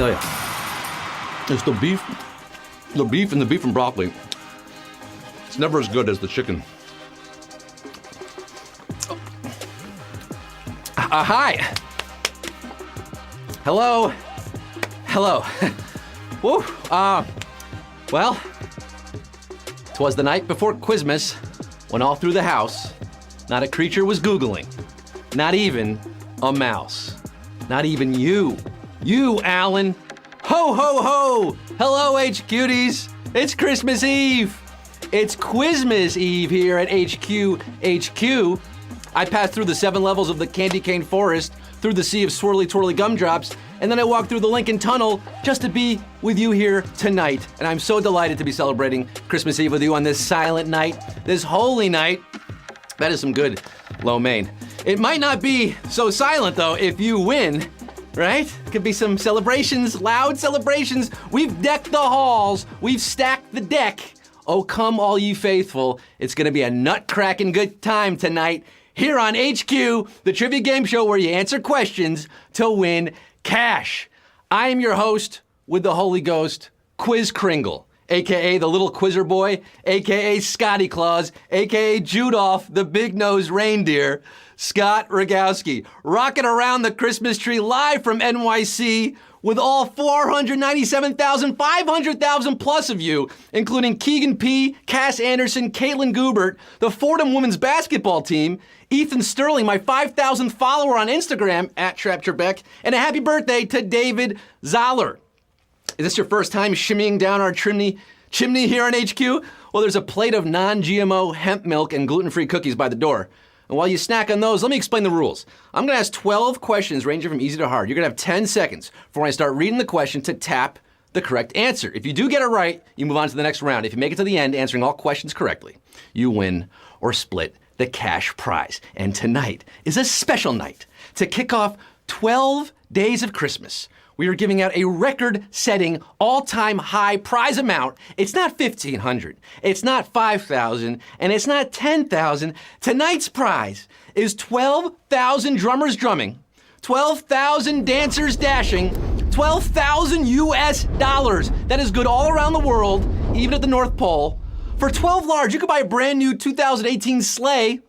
tell you, it's the beef and the beef and broccoli. It's never as good as the chicken. Hi. Hello. Woo. Well, 'twas the night before Quizmas, when all through the house, not a creature was Googling, not even a mouse, not even you, Alan. Ho, ho, ho! Hello, HQties. It's Christmas Eve. It's Quizmas Eve here at HQ. I passed through the 7 levels of the candy cane forest, through the sea of swirly twirly gumdrops, and then I walked through the Lincoln Tunnel just to be with you here tonight. And I'm so delighted to be celebrating Christmas Eve with you on this silent night, this holy night. That is some good lo mein. It might not be so silent though if you win, right? Could be some celebrations, loud celebrations. We've decked the halls, we've stacked the deck. Oh, come all ye faithful. It's gonna be a nut-cracking good time tonight here on HQ, the trivia game show where you answer questions to win cash. I am your host with the Holy Ghost, Quiz Kringle, AKA the little quizzer boy, AKA Scotty Claus, AKA Judolph, the big-nosed reindeer, Scott Rogowski, rocking around the Christmas tree live from NYC with all 500,000 plus of you, including Keegan P., Cass Anderson, Caitlin Goobert, the Fordham women's basketball team, Ethan Sterling, my 5,000th follower on Instagram, @TrapTrebeck, and a happy birthday to David Zoller. Is this your first time shimmying down our chimney here on HQ? Well, there's a plate of non-GMO hemp milk and gluten-free cookies by the door. And while you snack on those, let me explain the rules. I'm gonna ask 12 questions ranging from easy to hard. You're gonna have 10 seconds before I start reading the question to tap the correct answer. If you do get it right, you move on to the next round. If you make it to the end answering all questions correctly, you win or split the cash prize. And tonight is a special night. To kick off 12 days of Christmas, we are giving out a record-setting, all-time high prize amount. It's not $1,500, it's not $5,000, and it's not $10,000. Tonight's prize is 12,000 drummers drumming, 12,000 dancers dashing, 12,000 US dollars. That is good all around the world, even at the North Pole. For 12 large, you could buy a brand new 2018 Sleigh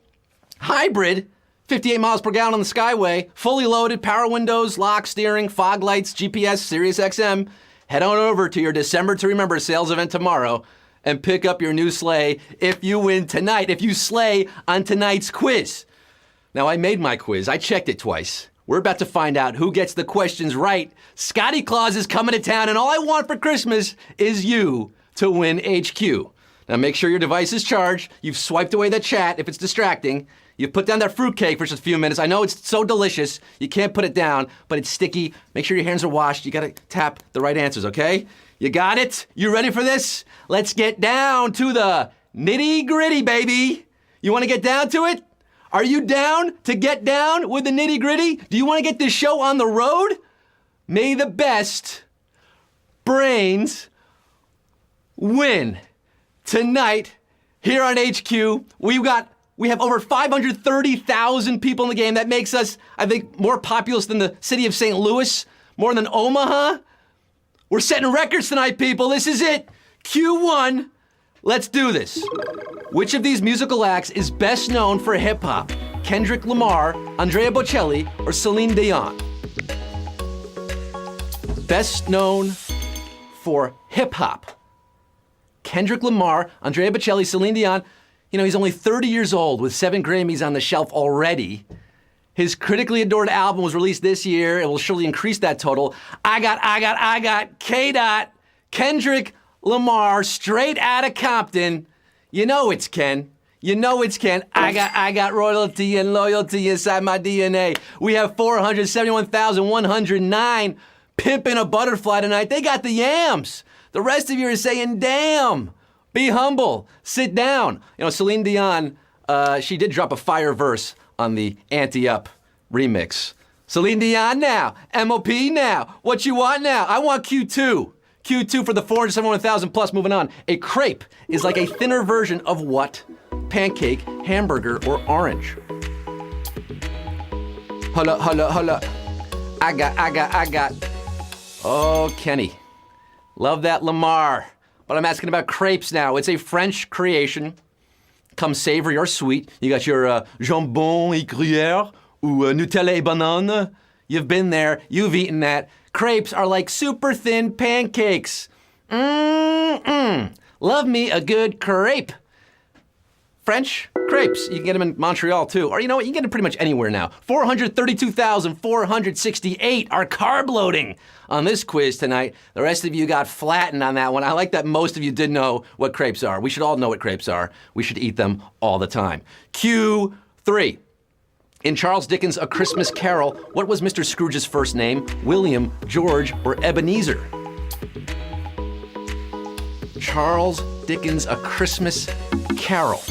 hybrid, 58 miles per gallon on the Skyway, fully loaded, power windows, lock, steering, fog lights, GPS, Sirius XM. Head on over to your December to Remember sales event tomorrow and pick up your new sleigh if you win tonight, if you slay on tonight's quiz. Now, I made my quiz. I checked it twice. We're about to find out who gets the questions right. Scotty Claus is coming to town, and all I want for Christmas is you to win HQ. Now, make sure your device is charged. You've swiped away the chat if it's distracting. You put down that fruitcake for just a few minutes. I know it's so delicious, you can't put it down, but it's sticky. Make sure your hands are washed. You gotta tap the right answers, okay? You got it? You ready for this? Let's get down to the nitty-gritty, baby. You wanna get down to it? Are you down to get down with the nitty-gritty? Do you wanna get this show on the road? May the best brains win. Tonight, here on HQ, we have over 530,000 people in the game. That makes us, I think, more populous than the city of St. Louis, more than Omaha. We're setting records tonight, people. This is it. Q1. Let's do this. Which of these musical acts is best known for hip hop? Kendrick Lamar, Andrea Bocelli, or Celine Dion? Best known for hip hop. Kendrick Lamar, Andrea Bocelli, Celine Dion. You know, he's only 30 years old with 7 Grammys on the shelf already. His critically adored album was released this year. It will surely increase that total. I got K. Kendrick Lamar, straight out of Compton. You know it's Ken. You know it's Ken. I got royalty and loyalty inside my DNA. We have 471,109 pimping a butterfly tonight. They got the yams. The rest of you are saying, damn. Be humble. Sit down. You know, Celine Dion, she did drop a fire verse on the Ante Up remix. Celine Dion now. MOP now. What you want now? I want Q2. Q2 for the 471,000 plus. Moving on. A crepe is like a thinner version of what? Pancake, hamburger, or orange? Hold up. I got Oh, Kenny. Love that Lamar. But I'm asking about crepes now. It's a French creation. Come savory or sweet. You got your jambon et gruyère ou Nutella et banane. You've been there. You've eaten that. Crepes are like super thin pancakes. Love me a good crepe. French crepes. You can get them in Montreal too. Or you know what? You can get them pretty much anywhere now. 432,468 are carb loading on this quiz tonight. The rest of you got flattened on that one. I like that most of you did know what crepes are. We should all know what crepes are. We should eat them all the time. Q3. In Charles Dickens' A Christmas Carol, what was Mr. Scrooge's first name? William, George, or Ebenezer? Charles Dickens' A Christmas Carol.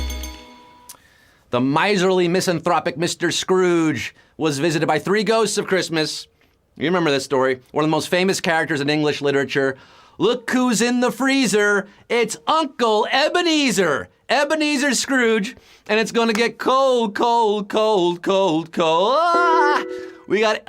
The miserly, misanthropic Mr. Scrooge was visited by three ghosts of Christmas. You remember this story. One of the most famous characters in English literature. Look who's in the freezer. It's Uncle Ebenezer. Ebenezer Scrooge. And it's going to get cold, cold, cold, cold, cold. Ah! We got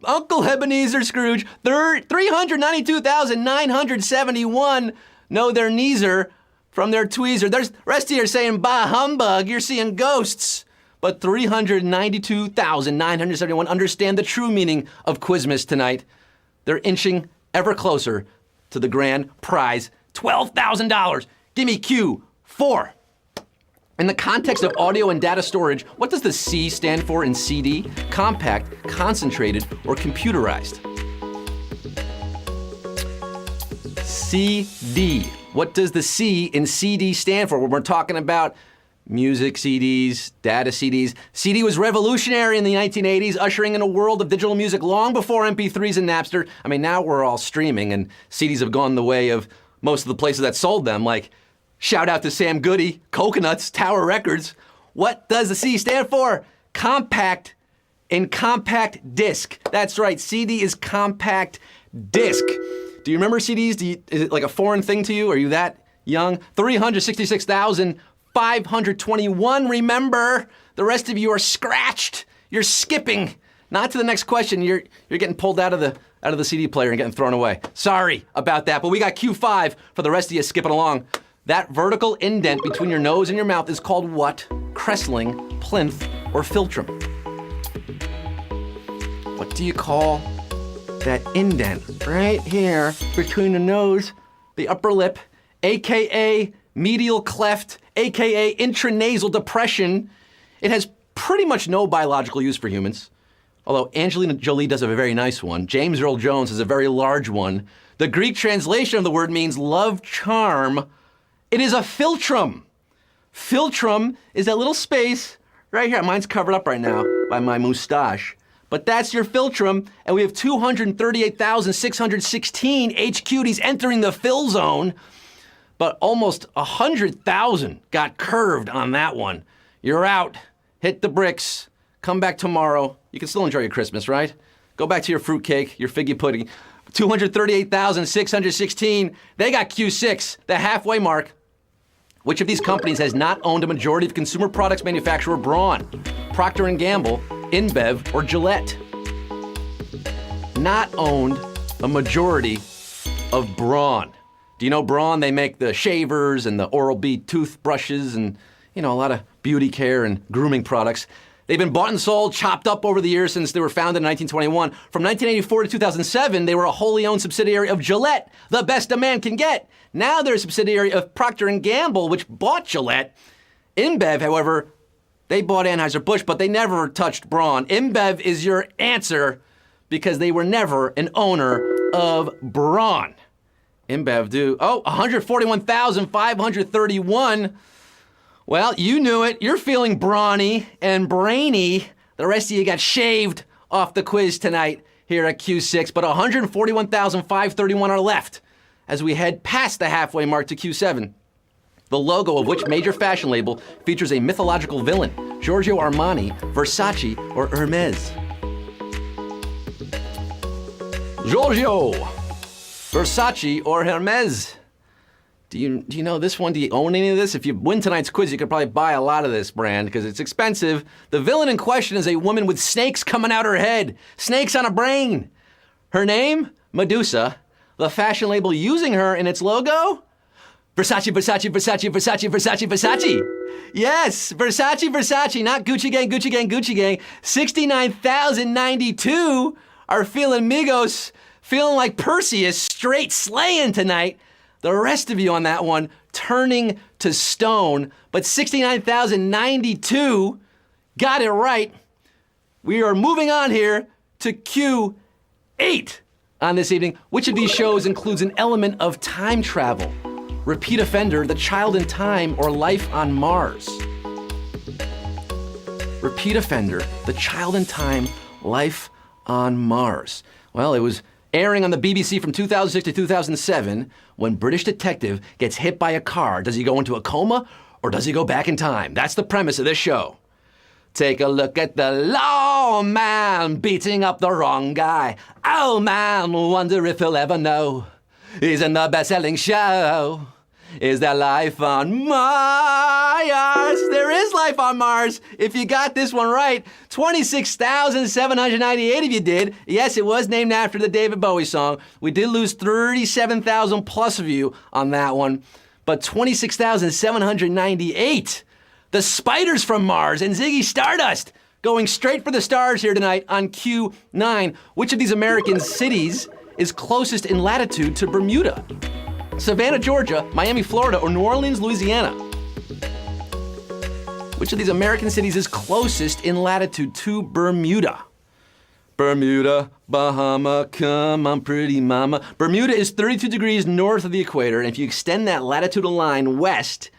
Uncle Ebenezer Scrooge. 392,971 know their kneezer from their tweezer. The rest of you are saying, bah humbug, you're seeing ghosts. But 392,971 understand the true meaning of Quizmas tonight. They're inching ever closer to the grand prize, $12,000. Give me Q4. In the context of audio and data storage, what does the C stand for in CD? Compact, concentrated, or computerized? CD. What does the C in CD stand for when we're talking about music CDs, data CDs? CD was revolutionary in the 1980s, ushering in a world of digital music long before MP3s and Napster. I mean, now we're all streaming, and CDs have gone the way of most of the places that sold them, like shout out to Sam Goody, Coconuts, Tower Records. What does the C stand for? Compact and compact disc. That's right, CD is compact disc. Do you remember CDs? Is it like a foreign thing to you? Are you that young? 366,521 remember. The rest of you are scratched. You're skipping. Not to the next question. You're getting pulled out of the CD player and getting thrown away. Sorry about that, but we got Q5 for the rest of you skipping along. That vertical indent between your nose and your mouth is called what? Crestling, plinth, or philtrum? What do you call that indent right here between the nose, the upper lip, aka medial cleft, aka intranasal depression? It has pretty much no biological use for humans, although Angelina Jolie does have a very nice one. James Earl Jones has a very large one. The Greek translation of the word means love charm. It is a philtrum. Philtrum is that little space right here. Mine's covered up right now by my mustache. But that's your philtrum, and we have 238,616 HQTs entering the fill zone, but almost 100,000 got curved on that one. You're out. Hit the bricks. Come back tomorrow. You can still enjoy your Christmas, right? Go back to your fruitcake, your figgy pudding. 238,616, they got Q6, the halfway mark. Which of these companies has not owned a majority of consumer products manufacturer Braun? Procter & Gamble, InBev, or Gillette? Not owned a majority of Braun. Do you know Braun? They make the shavers and the Oral-B toothbrushes and, a lot of beauty care and grooming products. They've been bought and sold, chopped up over the years since they were founded in 1921. From 1984 to 2007, they were a wholly owned subsidiary of Gillette, the best a man can get. Now they're a subsidiary of Procter & Gamble, which bought Gillette. InBev, however, they bought Anheuser-Busch, but they never touched Braun. InBev is your answer because they were never an owner of Braun. InBev 141,531. Well, you knew it. You're feeling brawny and brainy. The rest of you got shaved off the quiz tonight here at Q6, but 141,531 are left as we head past the halfway mark to Q7. The logo of which major fashion label features a mythological villain? Giorgio Armani, Versace, or Hermes? Giorgio, Versace, or Hermes? Do you know this one? Do you own any of this? If you win tonight's quiz, you could probably buy a lot of this brand because it's expensive. The villain in question is a woman with snakes coming out her head. Snakes on a brain. Her name? Medusa, the fashion label using her in its logo? Versace, Versace, Versace, Versace, Versace, Versace. Yes, Versace, Versace, not Gucci Gang, Gucci Gang, Gucci Gang. 69,092 are feeling Migos, feeling like Perseus, straight slaying tonight. The rest of you on that one turning to stone, but 69,092 got it right. We are moving on here to Q8 on this evening. Which of these shows includes an element of time travel? Repeat offender, The Child in Time, or Life on Mars? Repeat offender, The Child in Time, Life on Mars. Well, it was airing on the BBC from 2006 to 2007 when British detective gets hit by a car. Does he go into a coma or does he go back in time? That's the premise of this show. Take a look at the lawman beating up the wrong guy. Oh man, wonder if he'll ever know. He's in the best-selling show. Is there life on Mars? There is life on Mars. If you got this one right, 26,798 of you did. Yes, it was named after the David Bowie song. We did lose 37,000 plus of you on that one, but 26,798. The Spiders from Mars and Ziggy Stardust going straight for the stars here tonight on Q9. Which of these American cities is closest in latitude to Bermuda? Savannah, Georgia, Miami, Florida, or New Orleans, Louisiana? Which of these American cities is closest in latitude to Bermuda? Bermuda, Bahama, come on, pretty mama. Bermuda is 32 degrees north of the equator, and if you extend that latitudinal line west,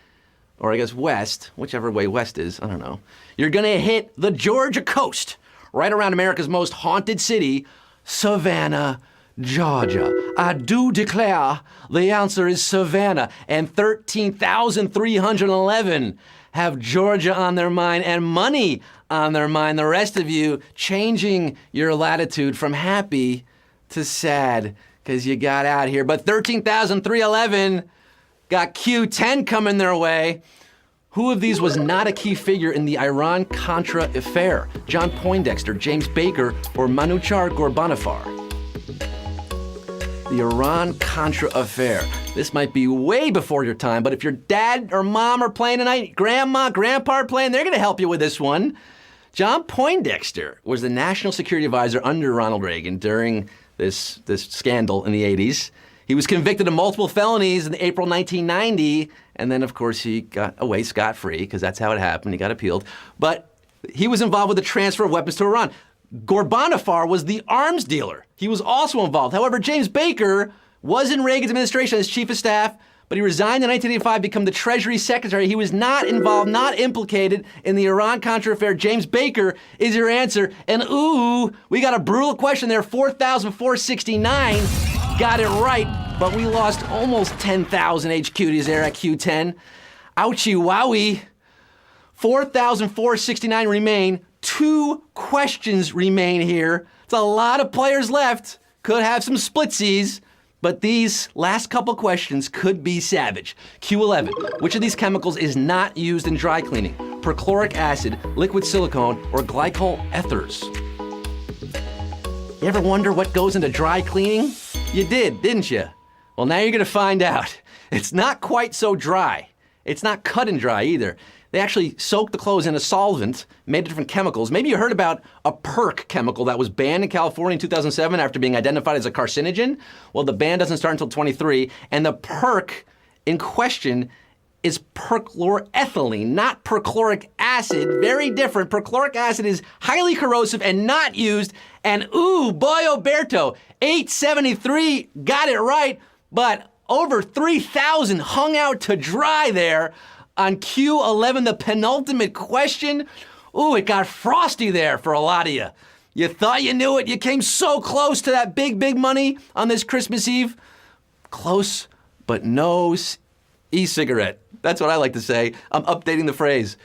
or I guess west, whichever way west is, I don't know, you're gonna hit the Georgia coast, right around America's most haunted city, Savannah, Georgia. I do declare the answer is Savannah, and 13,311 have Georgia on their mind and money on their mind. The rest of you changing your latitude from happy to sad because you got out here. But 13,311 got Q10 coming their way. Who of these was not a key figure in the Iran-Contra affair? John Poindexter, James Baker, or Manuchar Ghorbanifar? The Iran-Contra affair. This might be way before your time, but if your dad or mom are playing tonight, grandma, grandpa are playing, they're gonna help you with this one. John Poindexter was the national security advisor under Ronald Reagan during this scandal in the 80s. He was convicted of multiple felonies in April 1990, and then, of course, he got away scot-free, because that's how it happened. He got appealed. But he was involved with the transfer of weapons to Iran. Ghorbanifar was the arms dealer. He was also involved. However, James Baker was in Reagan's administration as chief of staff, but he resigned in 1985 to become the Treasury Secretary. He was not involved, not implicated in the Iran-Contra affair. James Baker is your answer. And ooh, we got a brutal question there, 4,469. Got it right, but we lost almost 10,000 HQs there at Q10. Ouchie wowie. 4,469 remain. 2 questions remain here. It's a lot of players left. Could have some splitsies, but these last couple questions could be savage. Q11, which of these chemicals is not used in dry cleaning? Perchloric acid, liquid silicone, or glycol ethers? You ever wonder what goes into dry cleaning? You did, didn't you? Well, now you're gonna find out. It's not quite so dry. It's not cut and dry either. They actually soaked the clothes in a solvent, made different chemicals. Maybe you heard about a perc chemical that was banned in California in 2007 after being identified as a carcinogen. Well, the ban doesn't start until 23, and the perc in question is perchloroethylene, not perchloric acid. Very different. Perchloric acid is highly corrosive and not used. And ooh, boy Oberto, 873 got it right, but over 3,000 hung out to dry there. On Q11, the penultimate question, ooh, it got frosty there for a lot of you. You thought you knew it. You came so close to that big, big money on this Christmas Eve. Close, but no e-cigarette. That's what I like to say. I'm updating the phrase.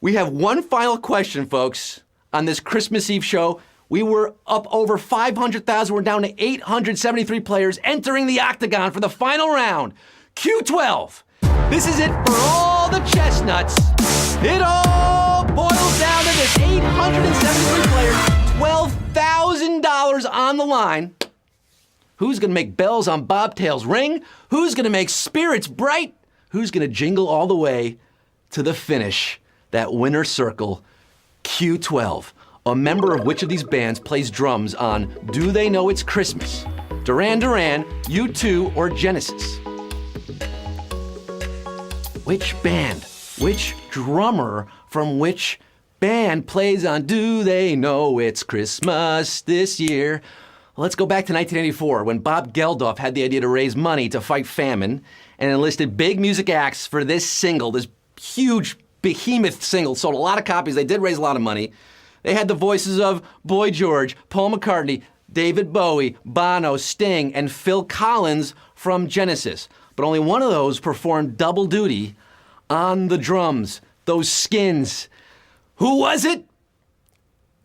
We have one final question, folks, on this Christmas Eve show. We were up over 500,000. We're down to 873 players entering the octagon for the final round. Q12. This is it for all the chestnuts. It all boils down to this 873 players, $12,000 on the line Who's going to make bells on bobtails ring? Who's going to make spirits bright? Who's going to jingle all the way to the finish? That winner circle, Q12. A member of which of these bands plays drums on Do They Know It's Christmas? Duran Duran, U2, or Genesis? Which band, which drummer from which band plays on Do They Know It's Christmas this year? Let's go back to 1984 when Bob Geldof had the idea to raise money to fight famine and enlisted big music acts for this single, this huge behemoth single. Sold a lot of copies. They did raise a lot of money. They had the voices of Boy George, Paul McCartney, David Bowie, Bono, Sting, and Phil Collins from Genesis. But only one of those performed double duty on the drums, those skins. Who was it?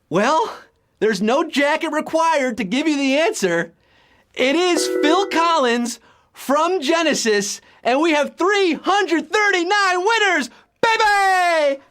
Well, there's no jacket required to give you the answer. It is Phil Collins from Genesis, and we have 339 winners, baby!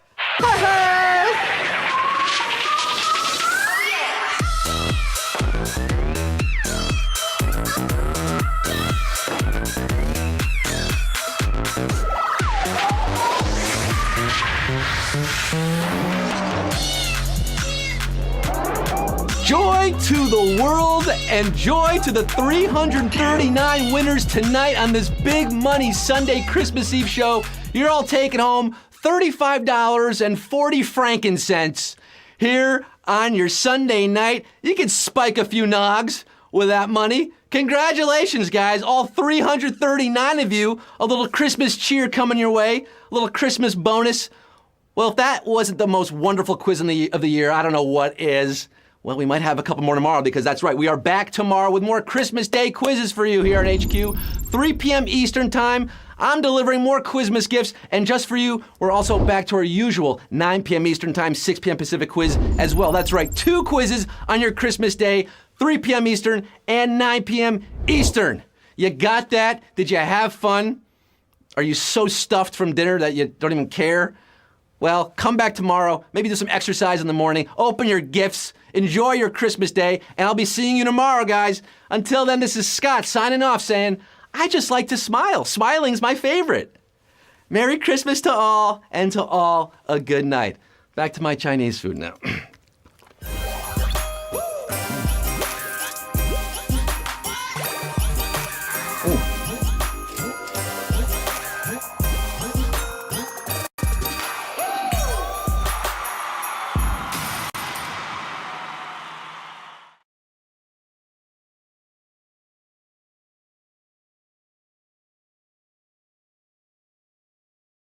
Joy to the world and joy to the 339 winners tonight on this Big Money Sunday Christmas Eve show. You're all taking home $35.40 frankincense here on your Sunday night. You can spike a few nogs with that money. Congratulations, guys, all 339 of you. A little Christmas cheer coming your way, a little Christmas bonus. Well, if that wasn't the most wonderful quiz of the year, I don't know what is. Well, we might have a couple more tomorrow because that's right. We are back tomorrow with more Christmas Day quizzes for you here at HQ. 3 p.m. Eastern Time. I'm delivering more Quizmas gifts. And just for you, we're also back to our usual 9 p.m. Eastern Time, 6 p.m. Pacific quiz as well. That's right. 2 quizzes on your Christmas Day, 3 p.m. Eastern and 9 p.m. Eastern. You got that? Did you have fun? Are you so stuffed from dinner that you don't even care? Well, come back tomorrow, maybe do some exercise in the morning, open your gifts, enjoy your Christmas Day, and I'll be seeing you tomorrow, guys. Until then, this is Scott signing off saying, I just like to smile. Smiling's my favorite. Merry Christmas to all, and to all a good night. Back to my Chinese food now.